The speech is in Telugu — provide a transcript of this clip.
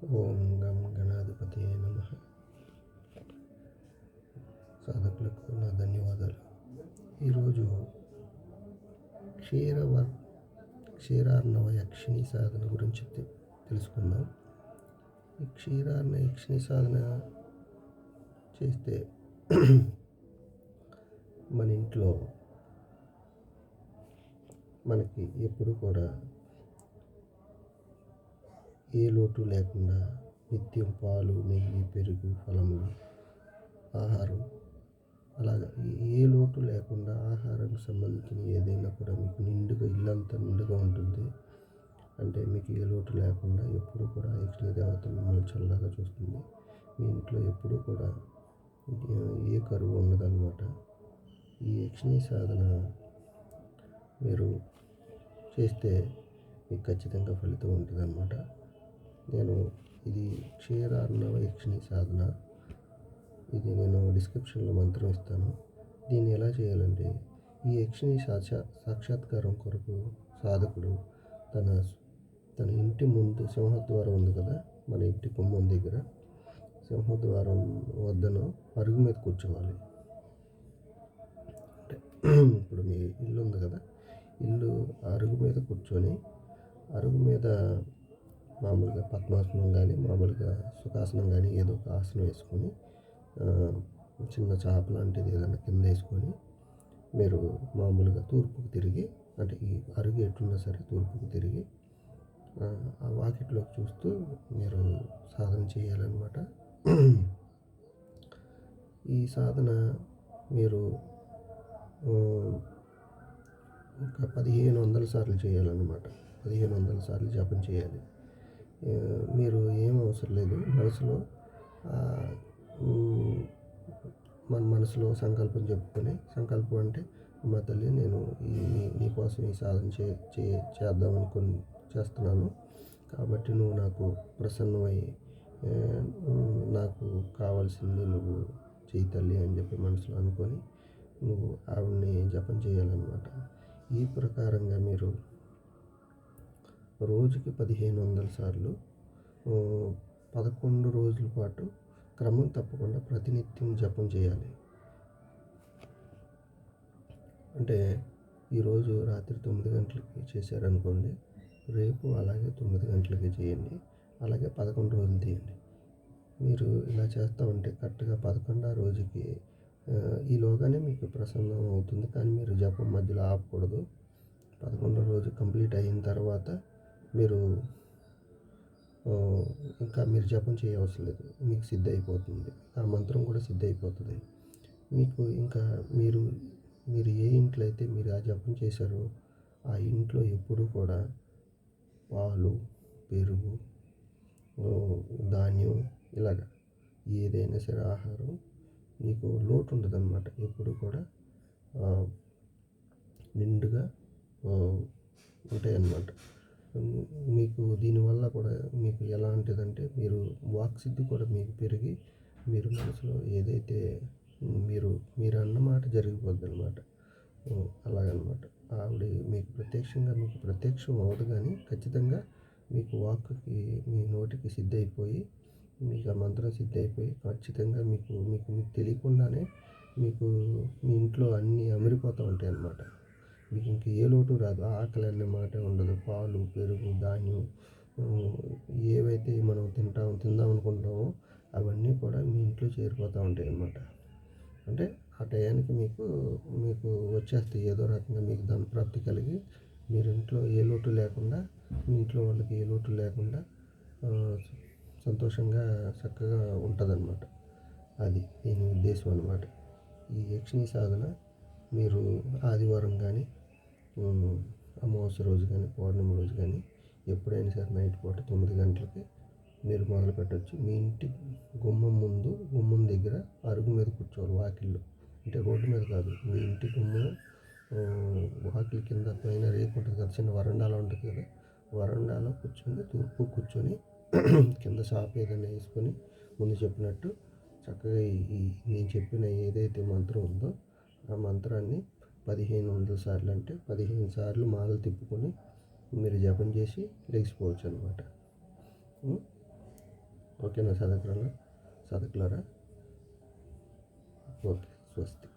ఓం గం గణాధిపతియే నమః. సాధకులకు నా ధన్యవాదాలు. ఈరోజు క్షీరార్ణవ యక్షిణి సాధన గురించి తెలుసుకుందాం. ఈ క్షీరార్ణ యక్షిణి సాధన చేస్తే మన ఇంట్లో మనకి ఎప్పుడు కూడా ఏ లోటు లేకుండా నిత్యం పాలు, నెయ్యి, పెరుగు, ఫలములు, ఆహారం అలాగే ఏ లోటు లేకుండా ఆహారానికి సంబంధించిన ఏదైనా కూడా మీకు నిండుగా ఇల్లంతా నిండుగా ఉంటుంది. అంటే మీకు ఏ లోటు లేకుండా ఎప్పుడు కూడా యక్షిణీ దేవత మిమ్మల్ని చల్లగా చూస్తుంది. మీ ఇంట్లో ఎప్పుడు కూడా ఏ కరువు ఉండదన్నమాట. ఈ యక్షిణీ సాధన మీరు చేస్తే మీకు ఖచ్చితంగా ఫలితం ఉంటుందన్నమాట. ఇది క్షీరార్ణవ యక్షిణీ సాధన. ఇది నేను డిస్క్రిప్షన్లో మంత్రం ఇస్తాను. దీన్ని ఎలా చేయాలంటే, ఈ యక్షిణీ సాక్షాత్కారం కొరకు సాధకుడు తన ఇంటి ముందు సింహద్వారం ఉంది కదా, మన ఇంటి గుమ్మం దగ్గర సింహద్వారం వద్దను అరుగు మీద కూర్చోవాలి. అంటే ఇప్పుడు మీ ఇల్లు ఉంది కదా, ఇల్లు అరుగు మీద కూర్చొని, అరుగు మీద మామూలుగా పద్మాసనం కానీ మామూలుగా సుఖాసనం కానీ ఏదో ఒక ఆసనం వేసుకొని, చిన్న చాప లాంటిది ఏదైనా కింద వేసుకొని, మీరు మామూలుగా తూర్పుకు తిరిగి, అంటే ఈ అరుగు ఎట్లున్నా సరే తూర్పుకు తిరిగి ఆ వాకిట్లోకి చూస్తూ మీరు సాధన చేయాలన్నమాట. ఈ సాధన మీరు ఒక 1500 సార్లు చేయాలన్నమాట. 1500 సార్లు జపం చేయాలి. మీరు ఏం అవసరం లేదు, మనసులో మన మనసులో సంకల్పం చెప్పుకొని, సంకల్పం అంటే మా తల్లి నేను నీకోసం ఈ సాధన చేద్దామనుకొని చేస్తున్నాను, కాబట్టి నువ్వు నాకు ప్రసన్నమై నాకు కావాల్సింది నువ్వు చేయి తల్లి అని చెప్పి మనసులో అనుకొని నువ్వు ఆవిడని జపం చేయాలన్నమాట. ఈ ప్రకారంగా మీరు రోజుకి 1500 సార్లు 11 రోజుల పాటు క్రమం తప్పకుండా ప్రతినిత్యం జపం చేయాలి. అంటే ఈరోజు రాత్రి 9 గంటలకి చేశారనుకోండి, రేపు అలాగే 9 గంటలకి చేయండి, అలాగే 11 రోజులు తీయండి. మీరు ఇలా చేస్తూ ఉంటే కరెక్ట్గా 11వ రోజుకి ఈలోగానే మీకు ప్రసన్నం అవుతుంది. కానీ మీరు జపం మధ్యలో ఆపకూడదు. 11వ రోజు కంప్లీట్ అయిన తర్వాత మీరు ఇంకా మీరు జపం చేయవలసిన లేదు, మీకు సిద్ధ అయిపోతుంది. ఆ మంత్రం కూడా సిద్ధ అయిపోతుంది. మీకు ఇంకా మీరు ఏ ఇంట్లో అయితే మీరు ఆ జపం చేశారో ఆ ఇంట్లో ఎప్పుడు కూడా పాలు, పెరుగు, ధాన్యం ఇలాగ ఏదైనా సరే ఆహారం మీకు లోటు ఉండదన్నమాట. ఎప్పుడు కూడా నిండుగా ఉంటాయన్నమాట. మీకు దీనివల్ల కూడా మీకు ఎలాంటిదంటే, మీరు వాక్సిద్ధి కూడా మీకు పెరిగి, మీరు మనసులో ఏదైతే మీరు అన్నమాట జరిగిపోద్ది అనమాట. అలాగనమాట. ఆవిడ మీకు ప్రత్యక్షం అవ్వదు, కానీ ఖచ్చితంగా మీకు వాక్కి మీ నోటికి సిద్ధ అయిపోయి, మీకు ఆ మంత్రం సిద్ధ అయిపోయి ఖచ్చితంగా మీకు తెలియకుండానే మీకు మీ ఇంట్లో అన్నీ అమిరిపోతూ ఉంటాయి అన్నమాట. మీకు ఇంక ఏ లోటు రాదు. ఆకలి అనే మాట ఉండదు. పాలు, పెరుగు, ధాన్యం ఏవైతే మనం తిందాం అనుకుంటామో అవన్నీ కూడా మీ ఇంట్లో చేరిపోతూ ఉంటాయి అన్నమాట. అంటే ఆ టయానికి మీకు వచ్చేస్తాయి. ఏదో రకంగా మీకు ధన ప్రాప్తి కలిగి మీరు ఇంట్లో ఏ లోటు లేకుండా, మీ ఇంట్లో వాళ్ళకి ఏ లోటు లేకుండా సంతోషంగా చక్కగా ఉంటుందన్నమాట. అది దీని ఉద్దేశం అన్నమాట. ఈ యక్షిణీ సాధన మీరు ఆదివారం కానీ, అమావాస్య రోజు కానీ, పౌర్ణమి రోజు కానీ ఎప్పుడైనా సరే నైట్ పూట 9 గంటలకి మీరు మొదలు పెట్టవచ్చు. మీ ఇంటి గుమ్మం దగ్గర అరుగు మీద కూర్చోవాలి. వాకిల్లో, అంటే రోడ్డు మీద కాదు, మీ ఇంటి గుమ్మం వాకిలి కింద పైన రేకు ఉంటుంది కదా, చిన్న వరండాలో ఉంటుంది కదా, వరండాలో కూర్చొని తూర్పు కూర్చొని కింద షాప్ ఏదైనా వేసుకొని ముందు చెప్పినట్టు చక్కగా నేను చెప్పిన ఏదైతే మంత్రం ఉందో ఆ మంత్రాన్ని 1500 సార్లు, అంటే 15 సార్లు మాలలు తిప్పుకొని మీరు జపం చేసి లేచిపోవచ్చు అనమాట. ఓకేనా సాధకులారా? ఓకే, స్వస్తి.